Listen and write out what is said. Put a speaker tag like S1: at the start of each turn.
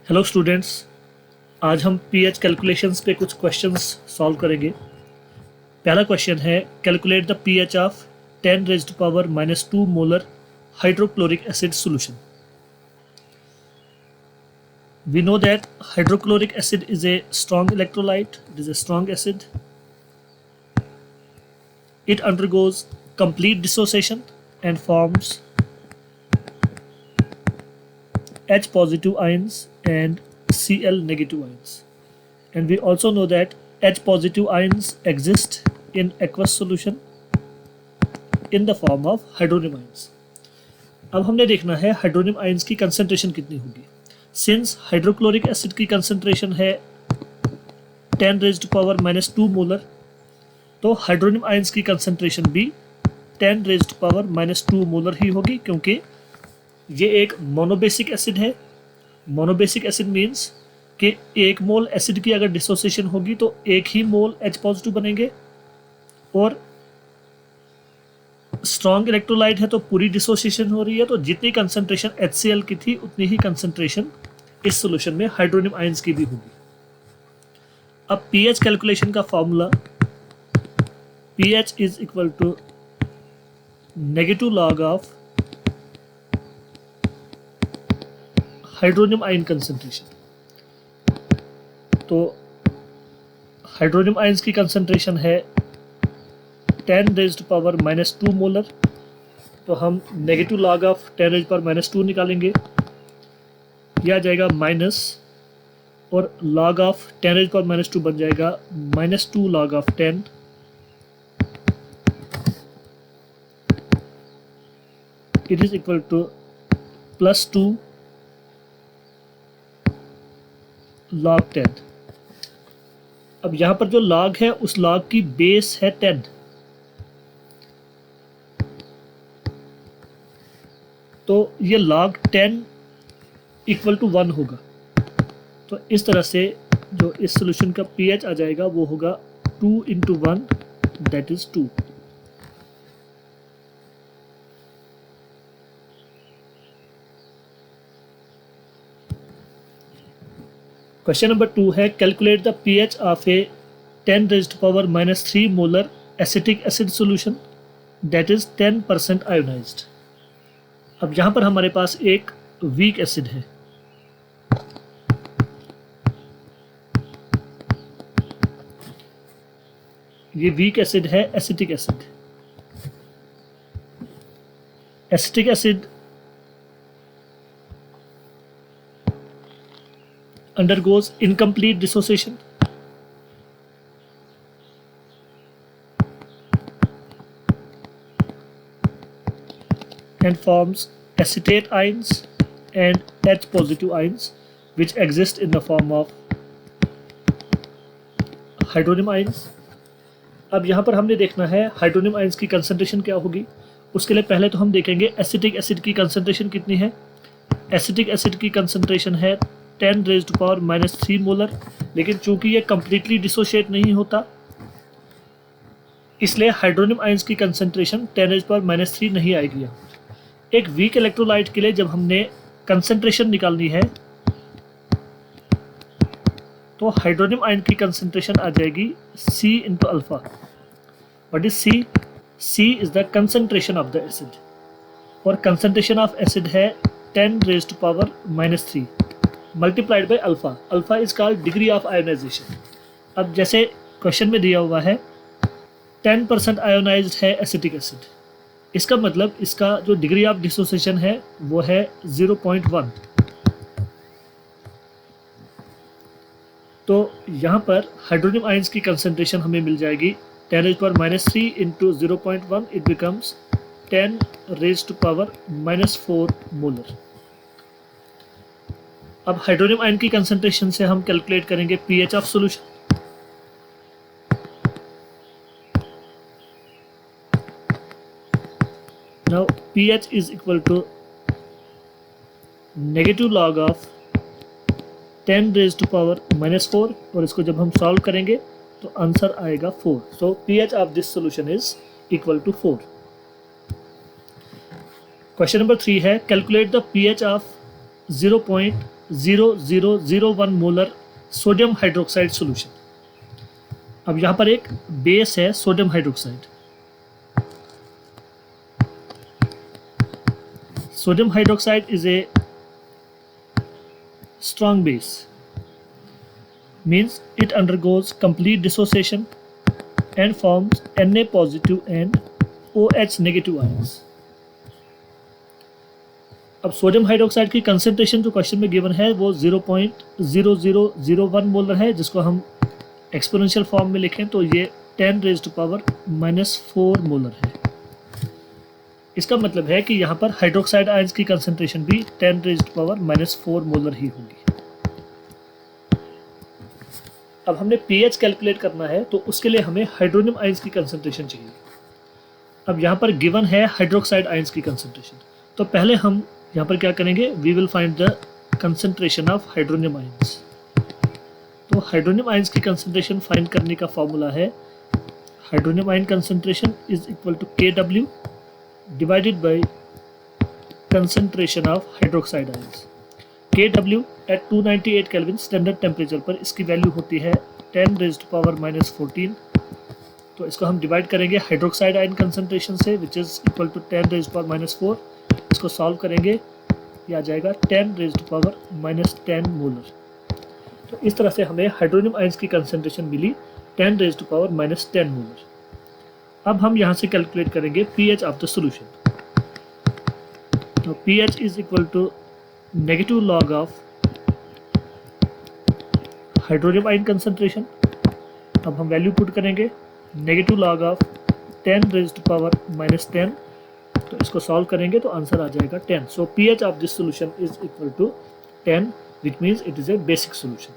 S1: Hello students, आज हम pH calculations पे कुछ क्वेश्चंस सॉल्व करेंगे। पहला क्वेश्चन है, calculate the pH of 10 raised power -2 molar hydrochloric acid solution. We know that hydrochloric acid is a strong electrolyte, it is a strong acid. It undergoes complete dissociation and forms H positive ions and Cl negative ions. And we also know that H positive ions exist in aqueous solution in the form of hydronium ions. अब हमने देखना है hydronium ions की concentration कितनी होगी। Since hydrochloric acid की concentration है 10 raised power -2 molar, तो हाइड्रोनियम आयंस की कंसंट्रेशन भी 10 रेज़्ड पावर -2 मोलर ही होगी, क्योंकि ये एक मोनोबेसिक एसिड है। मोनोबेसिक एसिड मीन्स कि एक मोल एसिड की अगर डिसोसिएशन होगी तो एक ही मोल H पॉजिटिव बनेंगे, और स्ट्रॉन्ग इलेक्ट्रोलाइट है तो पूरी डिसोसिएशन हो रही है, तो जितनी कंसंट्रेशन HCl की थी उतनी ही कंसंट्रेशन इस सॉल्यूशन में हाइड्रोनियम आयंस की भी होगी। अब पीएच कैलकुलेशन का formula, pH is equal to negative log of hydronium ion concentration. तो हाइड्रोनियम आयंस की कंसंट्रेशन है 10 रेज़्ड पावर -2 मोलर, तो हम negative log of 10 raised power -2 निकालेंगे, यह आ जाएगा माइनस, और लॉग ऑफ 10 रेज़्ड पावर -2 बन जाएगा -2 log of 10, it is equal to +2 log 10। अब यहाँ पर जो लॉग है उस लॉग की बेस है 10, तो ये log 10 इक्वल टू 1 होगा। तो इस तरह से जो इस सॉल्यूशन का pH आ जाएगा वो होगा 2 × 1 दैट इज 2। क्वेश्चन नंबर 2 है, calculate the pH of A 10 raised power -3 molar acetic acid solution that is 10% ionised. अब यहाँ पर हमारे पास एक वीक एसिड है, ये वीक एसिड है acetic acid. Acetic acid undergoes incomplete dissociation and forms acetate ions and H positive ions which exist in the form of hydronium ions। अब यहाँ पर हमने देखना है हाइड्रोनियम आयंस की कंसंट्रेशन क्या होगी। उसके लिए पहले तो हम देखेंगे एसिटिक एसिड की कंसंट्रेशन कितनी है। एसिटिक एसिड की कंसंट्रेशन है 10 रेज़्ड पावर -3 मोलर, लेकिन चूंकि ये कम्प्लीटली डिसोशिएट नहीं होता इसलिए हाइड्रोनियम आयंस की कंसंट्रेशन 10 रेज़्ड पावर -3 नहीं आएगी। एक वीक इलेक्ट्रोलाइट के लिए जब हमने कंसंट्रेशन निकालनी है तो हाइड्रोनियम आयन की कंसंट्रेशन आ जाएगी C × alpha. What is C? C is the concentration of the acid, और कंसंट्रेशन ऑफ एसिड है 10 raised power -3 multiplied by alpha. Alpha is called degree of ionization. अब जैसे क्वेश्चन में दिया हुआ है 10% आयोनाइज्ड है एसिटिक एसिड, इसका मतलब इसका जो डिग्री ऑफ डिसोसिएशन है वो है 0.1। तो यहाँ पर हाइड्रोनियम आयंस की कंसंट्रेशन हमें मिल जाएगी 10 raised power -3 × 0.1, it becomes 10 raised power -4 molar. अब हाइड्रोनियम आयन की कंसंट्रेशन से हम कैलकुलेट करेंगे pH of solution. Now pH is equal to negative log of 10 raised power -4, और इसको जब हम सॉल्व करेंगे तो आंसर आएगा 4। So pH of this solution is equal to 4। Question number 3 है, calculate the pH of 0.0001 molar sodium hydroxide solution. अब यहाँ पर एक बेस है sodium hydroxide. Sodium hydroxide is a strong base, means it undergoes complete dissociation and forms Na positive and OH negative ions. अब sodium hydroxide की concentration जो question में given है वो 0.0001 मोलर है, जिसको हम एक्सपोनेंशियल फॉर्म में लिखें तो ये 10⁻⁻⁴ मोलर है। इसका मतलब है कि यहाँ पर हाइड्रोक्साइड आयंस की कंसंट्रेशन भी 10⁻⁻⁴ मोलर ही होगी। अब हमने पीएच कैलकुलेट करना है तो उसके लिए हमें हाइड्रोनियम आयंस की कंसंट्रेशन चाहिए। अब यहाँ पर गिवन है हाइड्रोक्साइड आयंस की कंसंट्रेशन, तो पहले हम यहाँ पर क्या करेंगे, we will find the concentration of hydronium ions. तो हाइड्रोनियम आयंस की कंसंट्रेशन फाइंड करने का फॉर्मूला है hydronium ion concentration is equal to KW divided by concentration of hydroxide ions. KW at 298 Kelvin standard temperature पर इसकी value होती है 10⁻⁻14। तो इसको हम डिवाइड करेंगे हाइड्रोक्साइड आयन कंसंट्रेशन से विच इज़ इक्वल टू 10⁻⁻⁴। इसको सॉल्व करेंगे, ये आ जाएगा 10⁻⁻10 मोलर। तो इस तरह से हमें हाइड्रोनियम आयंस की कंसंट्रेशन मिली 10⁻⁻10 मोलर। अब हम यहाँ से कैलकुलेट करेंगे pH ऑफ द सॉल्यूशन। तो pH is equal to negative log of hydronium ion concentration. अब हम वैल्यू पुट करेंगे नेगेटिव लॉग ऑफ 10⁻⁻10। तो इसको सॉल्व करेंगे तो आंसर आ जाएगा 10। So pH of this solution is equal to 10 which means it is a basic solution.